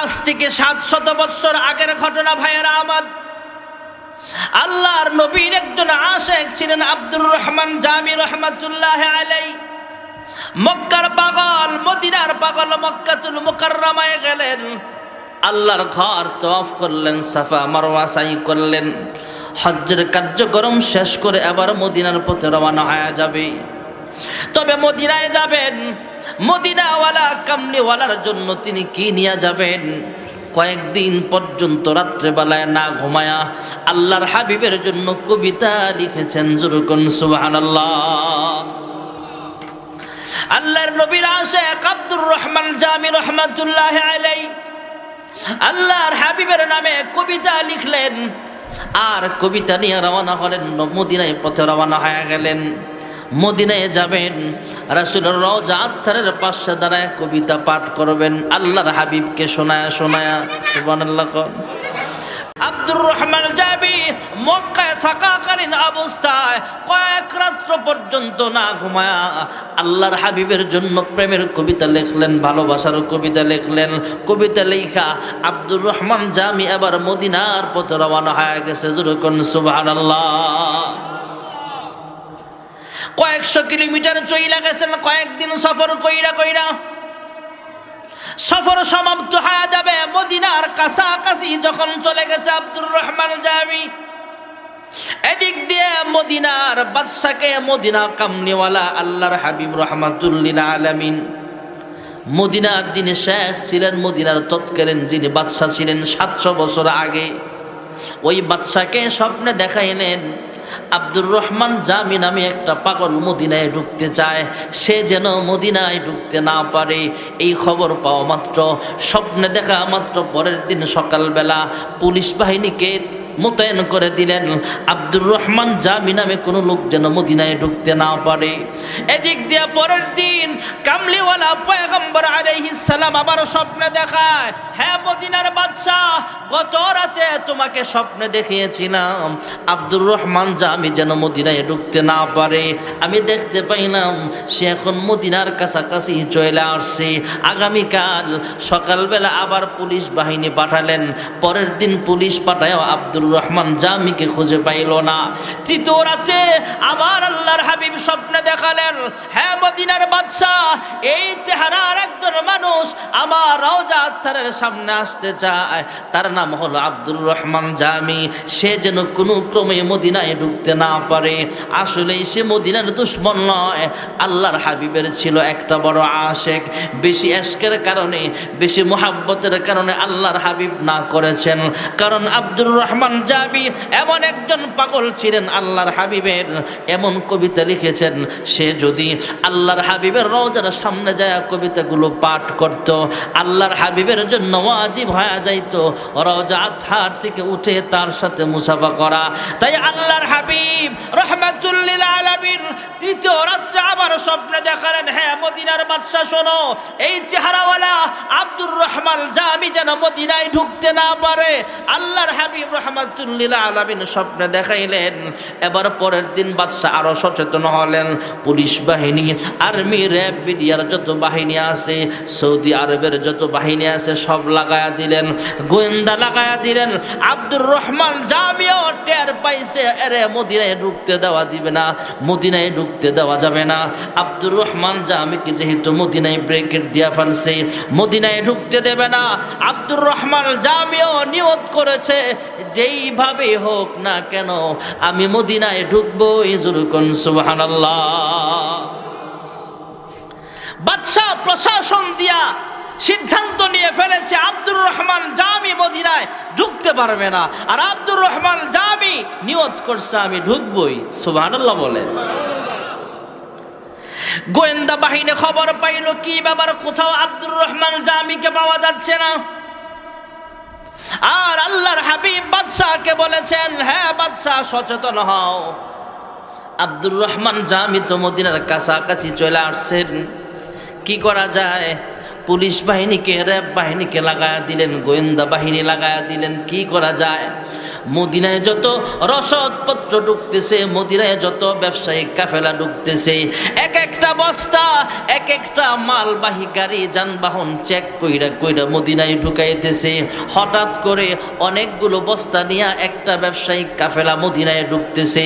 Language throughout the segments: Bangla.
আজ থেকে 700 বছর আগের ঘটনা ভাইয়েরা আমার। আল্লাহর নবীর একজন আশিক ছিলেন আব্দুর রহমান জামি রহমাতুল্লাহ আলাইহি। মক্কার পাগল, মদিনার পাগল, মক্কাতুল মুকাররমায় গেলেন, আল্লাহর ঘর তওয়াফ করলেন, সাফা মারওয়া সাই করলেন, হজ্জের কার্যক্রম শেষ করে এবার মদিনার পথে রওনা হয়ে যাবে। তবে মদিনায় যাবেন, মদিনাওয়ালা কামলিওয়ালার জন্য তিনি কি নিয়ে যাবেন? কয়েকদিন পর্যন্ত রাত্রেবেলায় না ঘুমায়া আল্লাহর হাবিবের জন্য কবিতা লিখেছেন। জুরকুন সুবহানাল্লাহ। আল্লাহর নবীর আশিক আব্দুর রহমান জামি রহমাতুল্লাহ আলাইহি আল্লাহর হাবিবের নামে কবিতা লিখলেন, আর কবিতা নিয়ে রওনা হলেন, মদিনায় পথে রওনা হয়ে গেলেন। মদিনায় যাবেন, রাসূলের রওজা আতহারের পাশে দাঁড়ায় কবিতা পাঠ করবেন আল্লাহর হাবিবকে শোনায়া শোনায়া। সুবহানাল্লাহ। আব্দুর রহমান জামি মক্কায় থাকাকালীন অবস্থায় কয়েক রাত্র পর্যন্ত না ঘুমায়া আল্লাহর হাবিবের জন্য প্রেমের কবিতা লিখলেন, ভালোবাসার কবিতা লিখলেন। কবিতা লেখা আব্দুর রহমান জামি এবার মদিনার পথে রওনা হয়ে গেছে। জুরকুন সুবহানাল্লাহ। কয়েকশো কিলোমিটার চইলা গেছেন, কয়েকদিন সফর কইরা সফর সমাপ্ত হয়ে যাবে। মদিনার কাছাকাছি যখন চলে গেছে আব্দুর রহমান জামি, এদিক দিয়ে মদিনার বাদশাকে, মদিনা কামনিওয়ালা আল্লাহর হাবিব রাহমাতুল লিল আলামিন, মদিনার যিনি শেখ ছিলেন, মদিনার তৎকালীন যিনি বাদশা ছিলেন 700 বছর আগে, ওই বাদশাকে স্বপ্নে দেখাইলেন আব্দুর রহমান জামি নামে একটা পাগল মদিনায় ঢুকতে চায়, সে যেন মদিনায় ঢুকতে না পারে। এই খবর পাওয়া মাত্র, স্বপ্নে দেখা মাত্র পরের দিন সকালবেলা পুলিশ বাহিনীকে মোতায়েন করে দিলেন, আব্দুর রহমান জামি নামে কোনো লোক যেন মদিনায় ঢুকতে না পারে। এদিক দিয়ে পরের দিন কামলিওয়ালা পয়গম্বর আলাইহিস সালাম আবার স্বপ্নে দেখায়, হ্যাঁ মদিনার বাদশা, গত রাতে তোমাকে স্বপ্নে দেখিয়েছিলাম আব্দুর রহমান জামি যেন মদিনায় ঢুকতে না পারে। আমি দেখতে পাইলাম সে এখন মদিনার কাছাকাছি চলে আসছে। আগামীকাল সকালবেলা আবার পুলিশ বাহিনী পাঠালেন। পরের দিন পুলিশ পাঠায় আব্দুর রহমান জামিকে খুঁজে পাইল না। তৃতীয় রাতে আবার আল্লাহর হাবিব স্বপ্নে দেখালেন, হ্যাঁ মদিনার বাদশাহ, এই চেহারার একজন মানুষ আমার রওজা আতহারের সামনে আসতে চায়, তার নাম হলো আব্দুর রহমান জামি, সে যেন কোনো ক্রমে মদিনায় ঢুকতে না পারে। আসলেই সে মদিনার দুশমন নয়, আল্লাহর হাবিবের ছিল একটা বড় আশিক। বেশি ইশকের কারণে, বেশি মুহাব্বতের কারণে আল্লাহর হাবিব না করেছেন। কারণ আব্দুর রহমান জামি এমন একজন পাগল ছিলেন, আল্লাহর হাবিবের এমন কবিতা লিখেছেন, সে যদি আল্লাহর হাবিবের রওজার সামনে যায় কবিতাগুলো পাঠ করত, আল্লাহর হাবিবের জন্য ওয়াজিব হয়ে যাইত রওজা আতহার থেকে উঠে তার সাথে মুসাফা করা। তাই আল্লাহর হাবিব রাহমাতুল লিল আলামিন তৃতীয় রাত্রে আবার স্বপ্নে দেখালেন, হ্যাঁ মদিনার বাদশা শোনো, এই চেহারাওয়ালা আব্দুর রহমান জামি যেন মদিনায় ঢুকতে না পারে। আল্লাহর হাবিব রাহমাতুল লিল আলামিন স্বপ্নে দেখাইলেন। এবার পরের দিন বাদশা আরো সচেতন হলেন। পুলিশ বাহিনী, আর্মি, র্যাব, বিডিআর যত বাহিনী আছে, সৌদি আরবের যত বাহিনী আছে সব লাগায়া দিলেন, গোয়েন্দা লাগায়া দিলেন। আব্দুর রহমান জামিও টের পাইছে, এরে মদিনায় ঢুকতে দেওয়া দিবে না, মদিনায় ঢুকতে দেওয়া যাবে না। আব্দুর রহমান জামিকে যেহেতু মদিনায় ব্রেকেট দিয়া ফেলছে, মদিনায় ঢুকতে দেবে না। আব্দুর রহমান জামিও নিয়ত করেছে, যেইভাবে হোক না কেন আমি মদিনায় ঢুকবো। ইজুরকুন সুবহানাল্লাহ। বাদশা প্রশাসন দিয়া সিদ্ধান্ত নিয়ে ফেলেছে আব্দুর রহমান জামি মদিনায় ঢুকতে পারবে না, আর আব্দুর রহমান জামি নিয়ত করছে আমি ঢুকবই। সুবহানাল্লাহ বলে। গোয়েন্দা বাহিনী খবর পাইল, কি ব্যাপার, কোথাও আব্দুর রহমান জামিকে পাওয়া যাচ্ছে না। আর আল্লাহর হাবিব বাদশাকে বলেছেন, হ্যাঁ বাদশা সচেতন হও, আব্দুর রহমান জামি তো মদিনার কাছাকাছি চলে আসছেন, কি করা যায়? পুলিশ বাহিনীকে, র্যাব বাহিনীকে লাগায়া দিলেন, গোয়েন্দা বাহিনী লাগায়া দিলেন, কি করা যায়? মদিনায় যত রসদপত্র ঢুকতেছে, মদিনায় যত ব্যবসায়িক কাফেলা ঢুকতেছে, এক এক একটা বস্তা এক একটা মালবাহী গাড়ি যানবাহন চেক কইরা কইরা মদিনায় ঢুকাইতেছে। হঠাৎ করে অনেকগুলো বস্তা নিয়ে একটা ব্যবসায়িক কাফেলা মদিনায় ঢুকতেছে।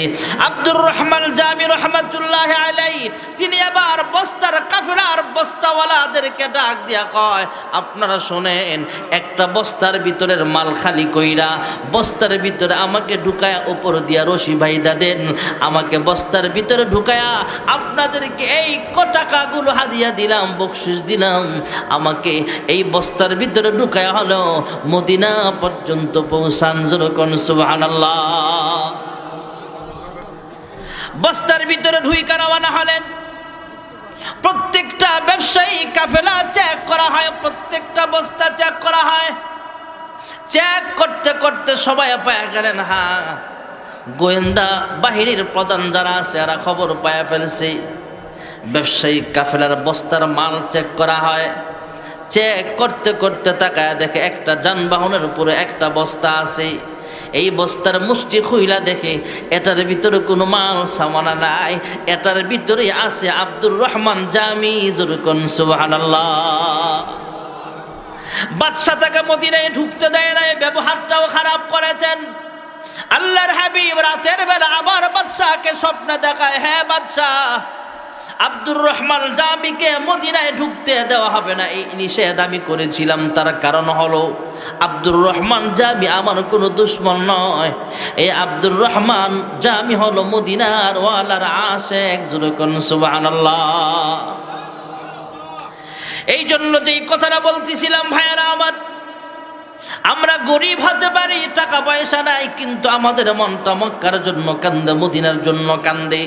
আব্দুর রহমান জামি রহমাতুল্লাহ আলাইহি তিনি আবার বস্তার কাফেলার বস্তাওয়ালাদেরকে ডাক দিয়া কয়, আপনারা শোনেন, একটা বস্তার ভিতরের মাল খালি কইরা বস্তার ভিতরে আমাকে ঢুকায়া উপর দিয়া রশি বাইদা দেন, আমাকে বস্তার ভিতরে ঢুকায়া আপনাদেরকে এই টাকাগুলো হাদিয়া দিলাম, বকশিশ দিলাম, আমাকে এই বস্তার ভিতরে ঢুকায়া হলো মদিনা পর্যন্ত পৌঁছান। যেরকম সুবহানাল্লাহ। বস্তার ভিতরে ঢুইকা রওনা হলেন। প্রত্যেকটা ব্যবসায়ী কাফেলা চেক করা হয়, প্রত্যেকটা বস্তা চেক করা হয়। চেক করতে করতে সবাই পায়া গেলেন, হ্যাঁ গোয়েন্দা বাহিনীর প্রধান যারা আছে এরা খবর পায়া ফেলছে। ব্যবসায়িক কাফেলার বস্তার মাল চেক করা হয়। চেক করতে করতে তাকায় দেখে একটা যানবাহনের উপরে একটা বস্তা আছে। এই বস্তার মুষ্টি খুইলা দেখে এটার ভিতরে কোনো মাল সামানা নাই, এটার ভিতরে আছে আব্দুর রহমান জামি। যেরকম সুবহানাল্লাহ। বাদশা তাকে মদিনায় ঢুকতে দেয় না, ব্যবহারটাও খারাপ করেছেন। আল্লাহর হাবিব রাতের বেলা আবার বাদশাকে স্বপ্নে দেখায়, হ্যাঁ বাদশাহ, আব্দুর রহমান জামিকে মদিনায় ঢুকতে দেওয়া হবে না, এই নিষেধ আমি করেছিলাম। তার কারণ হলো আব্দুর রহমান জামি আমার কোনো দুশমন নয়, এই আব্দুর রহমান জামি হলো মদিনার ওয়ালার আশিক। যেরকম সুবহানাল্লাহ। এই জন্য যেই কথাটা বলতেছিলাম ভাইয়ারা আমার, আমরা গরিব হতে পারি, টাকা পয়সা নাই, কিন্তু আমাদের মনটা মক্কার জন্য কান্দে, মদিনার জন্য কান্দে।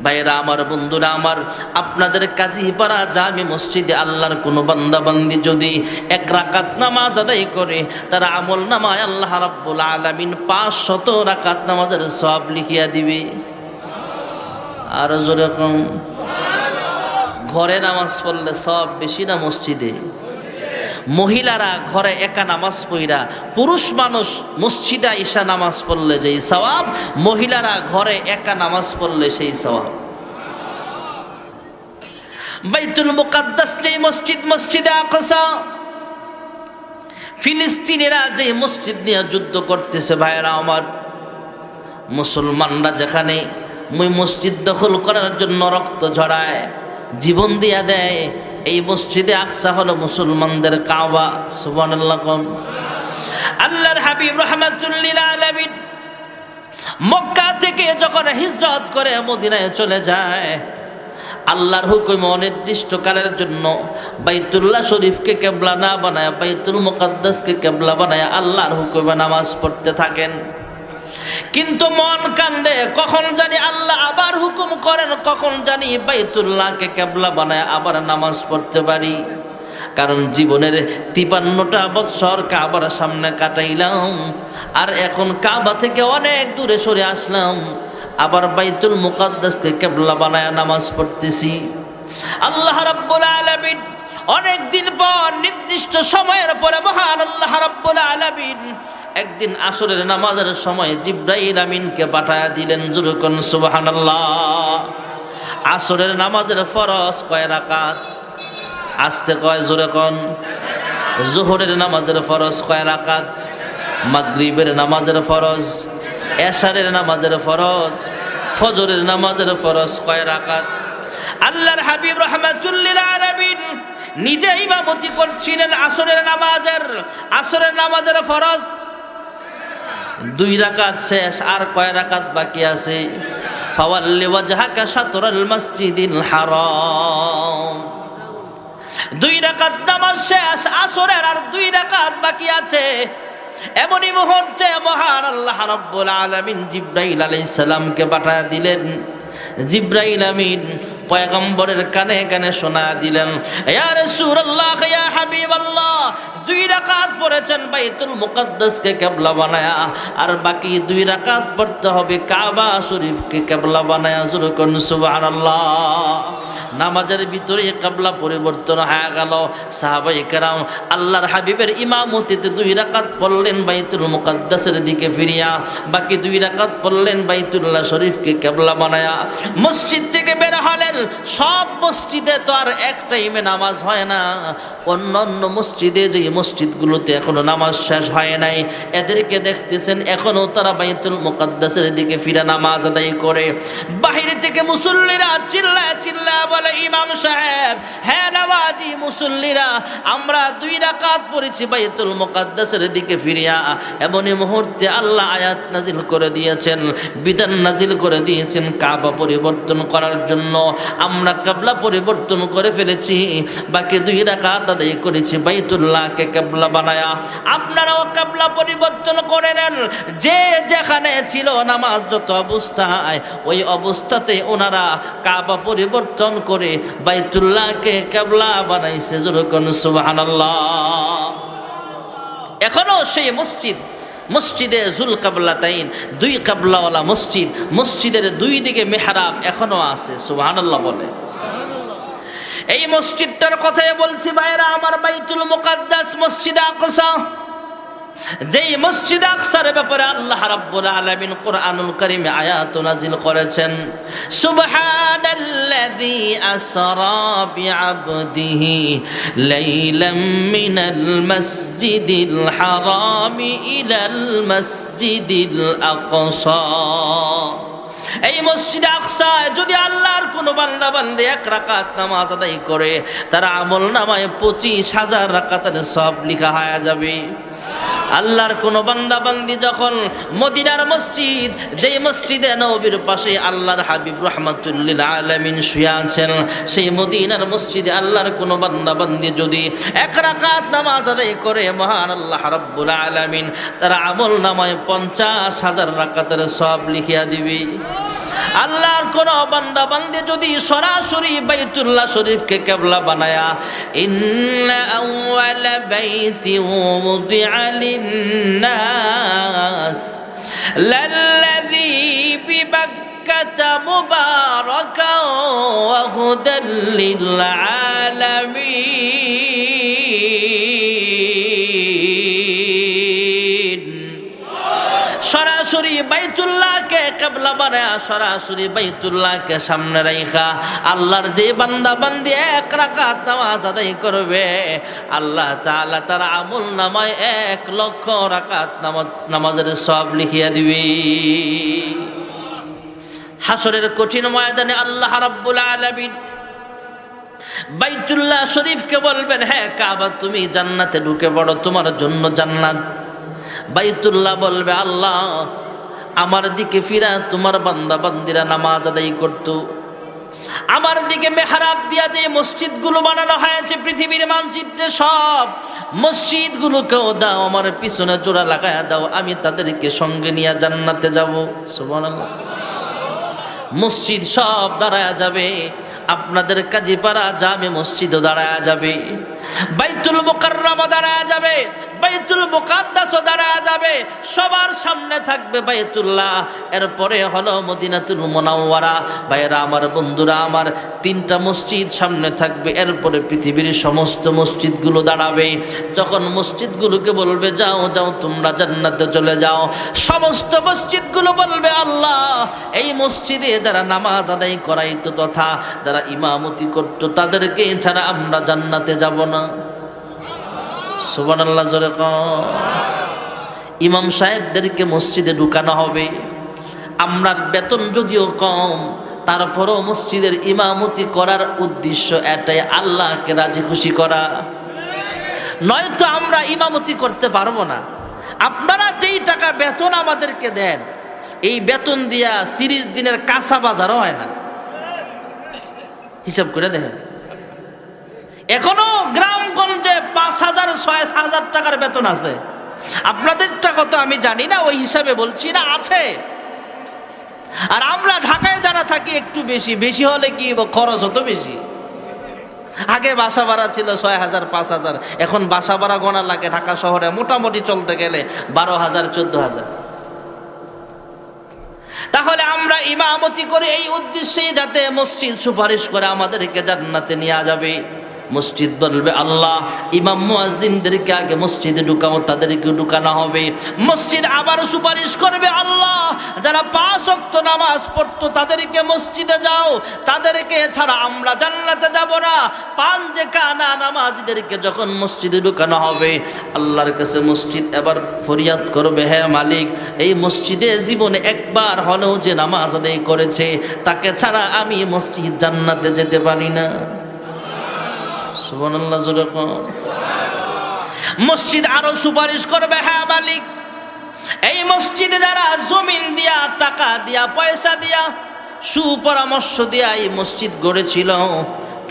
ভাইরা আমার, বন্ধুরা আমার, আপনাদের কাজীপাড়া জামি মসজিদে আল্লাহর কোনো বান্দা বান্দি যদি এক রাকাত নামাজ আদায় করে, তার আমল নামায় আল্লাহ রাব্বুল আলামিন 500 রাকাত নামাজের সওয়াব লিখিয়া দিবে। আর জোরে কম। ঘরে নামাজ পড়লে সওয়াব বেশি না মসজিদে? মহিলারা ঘরে একা নামাজ পড়া, পুরুষ মানুষ মসজিদে আইসা নামাজ পড়লে যেই সওয়াব, মহিলারা ঘরে একা নামাজ পড়লে সেই সওয়াব। বাইতুল মুকাদ্দাস যেই মসজিদ, মসজিদে আকসা, ফিলিস্তিনিরা যে মসজিদ নিয়ে যুদ্ধ করতেছে ভাইরা আমার, মুসলমানরা যেখানে ওই মসজিদ দখল করার জন্য রক্ত ঝরায়, জীবন দিয়া দেয়, এই মসজিদে আকসা হলো মুসলমানদের কাবা। সুবহানাল্লাহ। আল্লাহর হাবিব রাহমাতুল্লিল আলামিন মক্কা থেকে যখন হিজরত করে মদিনায় চলে যায়, আল্লাহর হুকুমে অনির্দিষ্টকালের জন্য বাইতুল্লাহ শরীফকে কিবলা না বানায় বাইতুল মুকাদ্দাসকে কিবলা বানায় আল্লাহর হুকুমে নামাজ পড়তে থাকেন। কিন্তু মন কান্দে, কখন জানি আল্লাহ আবার হুকুম করেন, কখন জানি বাইতুল্লাহকে কিবলা বানায় আবার নামাজ পড়তে পারি। কারণ জীবনের 53টা বছর কাবার সামনে কাটাইলাম, আর এখন কাবা থেকে অনেক দূরে সরে আসলাম, আবার বাইতুল মুকাদ্দাসকে কিবলা বানায় নামাজ পড়তেছি। আল্লাহ রাব্বুল আলামিন অনেক দিন পর, নির্দিষ্ট সময়ের পরে, মহান আল্লাহ রাব্বুল আলামিন একদিন আসরের নামাজের সময় জিবরাইল আমিনকে পাঠায়া দিলেন। যেরকম সুবহানাল্লাহ। আসরের নামাজের ফরজ কয় রাকাত? আস্তে কয়, জোরে কোন। যোহরের নামাজের ফরজ কয় রাকাত? মাগরিবের নামাজের ফরজ, এশারের নামাজের ফরজ, ফজরের নামাজের ফরজ কয় রাকাত? আল্লাহর হাবিব রাহমাতুল্লিল আলামিন নিজে ইমামতি করছিলেন আসরের নামাজের। আসরের নামাজের ফরজ 2 রাকাত শেষ, আর কয় রাকাত বাকি আছে? ফাওয়াল্লি ওয়াজহাকা শাতরাল মাসজিদিল হারাম। 2 রাকাত নামাজ শেষ আসরের, আর 2 রাকাত বাকি আছে। এমনই মুহূর্তে মহান আল্লাহ রাব্বুল আলামিন জিবরাইল আলাইহিস সালামকে পাঠিয়ে দিলেন। জিবরাইল আমিন পয়গম্বরের কানে কানে শোনা দিলেন, ইয়া রাসূলুল্লাহ, ইয়া হাবিবাল্লাহ, 2 রাকাত পড়েছেন বাইতুল মুকাদ্দাসকে কিবলা বানায়া, আর বাকি 2 রাকাত পড়তে হবে কাবা শরীফকে কিবলা বানায়া। যুরকুন সুবহানাল্লাহ। নামাজের ভিতরে কিবলা পরিবর্তন হয়ে গেল। সাহাবায়ে কেরাম আল্লাহর হাবিবের ইমামতিতে 2 রাকাত পড়লেন বাইতুল মুকাদ্দাসের দিকে ফিরিয়া, বাকি 2 রাকাত পড়লেন বাইতুল্লাহ শরীফকে কিবলা বানায়া। মসজিদ থেকে বের হলেন। সব মসজিদে তো আর এক টাইমে নামাজ হয় না, অন্যান্য মসজিদে যে মসজিদগুলোতে এখনো নামাজ শেষ হয় নাই, এদেরকে দেখতেছেন এখনো তারা বাইতুল মুকাদ্দাসের দিকে ফিরে নামাজ আদায় করে। বাহিরে থেকে মুসল্লিরা চিল্লায় চিল্লায় বলে, ইমাম সাহেব, হ্যাঁ নামাজি মুসল্লিরা, আমরা 2 রাকাত পড়েছি বাইতুল মুকাদ্দাসের দিকে ফিরিয়া। এমনই মুহূর্তে আল্লাহ আয়াত নাজিল করে দিয়েছেন, বিধান নাজিল করে দিয়েছেন কাবা পরিবর্তন করার জন্য। আমরা কিবলা পরিবর্তন করে ফেলেছি, বাকি 2 রাকাত আদায় করেছি বাইতুল্লাহকে কিবলা বানায়া। আপনারাও কিবলা পরিবর্তন করে নেন। যে যেখানে ছিল নামাজরত অবস্থায়, ওই অবস্থাতে ওনারা কাবা পরিবর্তন করে বাইতুল্লাহকে কিবলা বানাইছে। যেরকম সুবহানাল্লাহ। এখনো সেই মসজিদে জুল কাবলাতাইন, 2 কাবলাওয়ালা মসজিদ, মসজিদের 2 দিকে মেহরাব এখনো আছে। সুবহানাল্লাহ বলে। এই মসজিদটার কথাই বলছি ভাইরা আমার, বাইতুল মুকাদ্দাস, মসজিদে আকসা। যেই মসজিদ আকসার ব্যাপারে আল্লাহ রাব্বুল আলামিন কুরআনুল কারীমে আয়াত নাযিল করেছেন, সুবহানাল্লাযী আসরা বিআবদিহি লাইলাম মিনাল মাসজিদিল হারামি ইলাল মাসজিদিল আকসা। এই মসজিদে আকসায় যদি আল্লাহর কোনো বান্দা বান্দি 1 রাকাত নামাজ আদায় করে, তার আমল নামায় 25,000 রাকাতের সওয়াব লেখা হয়ে যাবে। আল্লাহর কোন বান্দা বান্দি যখন মদিনার মসজিদ, যেই মসজিদে নবীর পাশে আল্লাহর হাবিব রাহমাতুল লিল আলামিন শুয়ে আছেন, সেই মদিনার মসজিদে আল্লাহর কোন বান্দা বান্দি যদি 1 রাকাত নামাজ আদায় করে, মহান আল্লাহ রাব্বুল আলামিন তার আমল নামায় 50,000 রাকাতের সওয়াব লিখিয়া দিবে। আল্লাহর কোন বান্দা বান্দি যদি সরাসরি বাইতুল্লাহ শরীফকে কিবলা বানায়া, ইন্না আউয়ালা বাইতি উযিআ লিন-নাস লাল্লাযী বিবাক্কাতা মুবারাকান ওয়া হুদাল লিল-আলামিন। সরাসরি বাইতুল্লাহকে কিবলা বানায়া, সরাসরি বাইতুল্লাহকে সামনে রাখা আল্লাহর যে বান্দা বান্দি 1 রাকাত নামাজ আদায় করবে, আল্লাহ তাআলা তার আমল নামায় 1 লক্ষ রাকাত নামাজের সওয়াব লিখিয়া দিবে। হাসরের কঠিন ময়দানে আল্লাহ রাব্বুল আলামিন বাইতুল্লাহ শরীফকে বলবেন, হ্যাঁ কাবা, তুমি জান্নাতে ঢুকে পড়ো, তোমার জন্য জান্নাত। বাইতুল্লাহ বলবে, আল্লাহ আমার দিকে ফিরা তোমার বান্দা বান্দিরা নামাজ আদায় করত। আমার দিকে মেহরাব দিয়া যে মসজিদগুলো বানানো হয়েছে পৃথিবীর মানচিত্রে, সব মসজিদগুলোকেও দাও, আমার পিছনে জোড়া লাগায়া দাও, আমি তাদেরকে সঙ্গে নিয়ে জান্নাতে যাব। সুবহানাল্লাহ। মসজিদ সব দাঁড়ায়া যাবে, আপনাদের কাজীপাড়া জামে মসজিদও দাঁড়ায়া যাবে, বাইতুল মুকাররমও দাঁড়ায়া যাবে, বাইতুল মুকাদ্দাসও দাঁড়ায়া যাবে। সবার সামনে থাকবে বাইতুল্লাহ, এরপরে হলো মদিনাতুল মুনাওয়ারা। ভাইরা আমার, বন্ধুরা আমার, 3টা মসজিদ সামনে থাকবে, এরপরে পৃথিবীর সমস্ত মসজিদগুলো দাঁড়াবে। যখন মসজিদগুলোকে বলবে যাও যাও তোমরা জান্নাতে চলে যাও, সমস্ত মসজিদগুলো বলবে, আল্লাহ এই মসজিদে যারা নামাজ আদায় করাইতো তথা যারা ইমামতি করতো, তাদেরকে ছাড়া আমরা জান্নাতে যাব না। সুবহানাল্লাহ জোরে কও। ইমাম সাহেবদেরকে মসজিদে ঢুকানো হবে। আমরা বেতন যদিও কম, তারপরও মসজিদের ইমামতি করার উদ্দেশ্য এটাই, আল্লাহকে রাজি খুশি করা। নয়তো আমরা ইমামতি করতে পারবো না। আপনারা যেই টাকা বেতন আমাদেরকে দেন, এই বেতন দিয়া 30 দিনের কাঁচা বাজারও হয় না। হিসাব করে দেখেন, এখনো গ্রামগঞ্জে 5,000-6,000 টাকার বেতন আছে। আপনাদের টাকা তো আমি জানি না, ওই হিসাবে বলছি না, আছে। আর আমরা ঢাকায় যারা থাকি একটু বেশি বেশি হলে কি খরচ হতো বেশি। আগে বাসা ভাড়া ছিল 6,000-5,000, এখন বাসা ভাড়া গোনা লাগে ঢাকা শহরে মোটামুটি চলতে গেলে 12,000-14,000। তাহলে আমরা ইমামতি করে এই উদ্দেশ্যে, যাতে মসজিদ সুপারিশ করে আমাদেরকে জান্নাতে নিয়ে যাবে। মসজিদ বলবে আল্লাহ ইমাম মুয়াজ্জিনদেরকে আগে মসজিদে ঢুকাও, তাদেরকে ঢুকানো হবে। মসজিদ আবার সুপারিশ করবে আল্লাহ যারা 5 ওয়াক্ত নামাজ পড়তো তাদেরকে মসজিদে যাও, তাদেরকে ছাড়া আমরা জান্নাতে যাব না। 5 যে কানা নামাজীদেরকে যখন মসজিদে ঢুকানো হবে, আল্লাহর কাছে মসজিদ এবার ফরিয়াদ করবে, হে মালিক, এই মসজিদে জীবনে একবার হলেও যে নামাজ আদায় করেছে তাকে ছাড়া আমি মসজিদ জান্নাতে যেতে পারি না। সুবহানাল্লাহ জোরে কোন। মসজিদ আরো সুপারিশ করবে, হ্যাঁ মালিক, এই মসজিদে যারা জমিন দিয়া, টাকা দিয়া, পয়সা দিয়া, সুপরামর্শ দিয়া এই মসজিদ গড়েছিল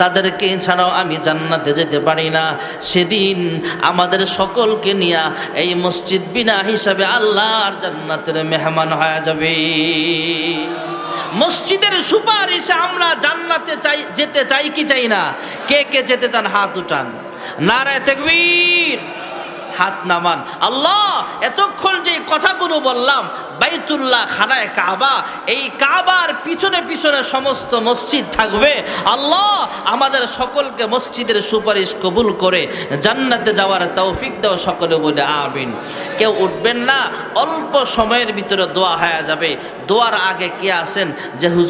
তাদেরকে ছাড়াও আমি জান্নাতে যেতে পারি না। সেদিন আমাদের সকলকে নিয়ে এই মসজিদ বিনা হিসাবে আল্লাহর জান্নাতের মেহমান হয়ে যাবে। মসজিদের সুপারিশে আমরা জান্নাতে যেতে চাই কি চাই না? কে কে যেতে চান হাত উঠান। নারায়ে তাকবীর, হাত নামান। আল্লাহ এতক্ষণ যে কথাগুলো বললাম, বাইতুল্লাহ, খানায়ে কাবা, এই কাবার পিছনে পিছনে সমস্ত মসজিদ থাকবে। আল্লাহ আমাদের সকলকে মসজিদের সুপারিশ কবুল করে জান্নাতে যাওয়ার তৌফিক দাও। সকলে বলে আমিন। কেউ উঠবেন না, অল্প সময়ের ভিতরে দোয়া হয়ে যাবে। দোয়ার আগে কে আছেন যে হুজুর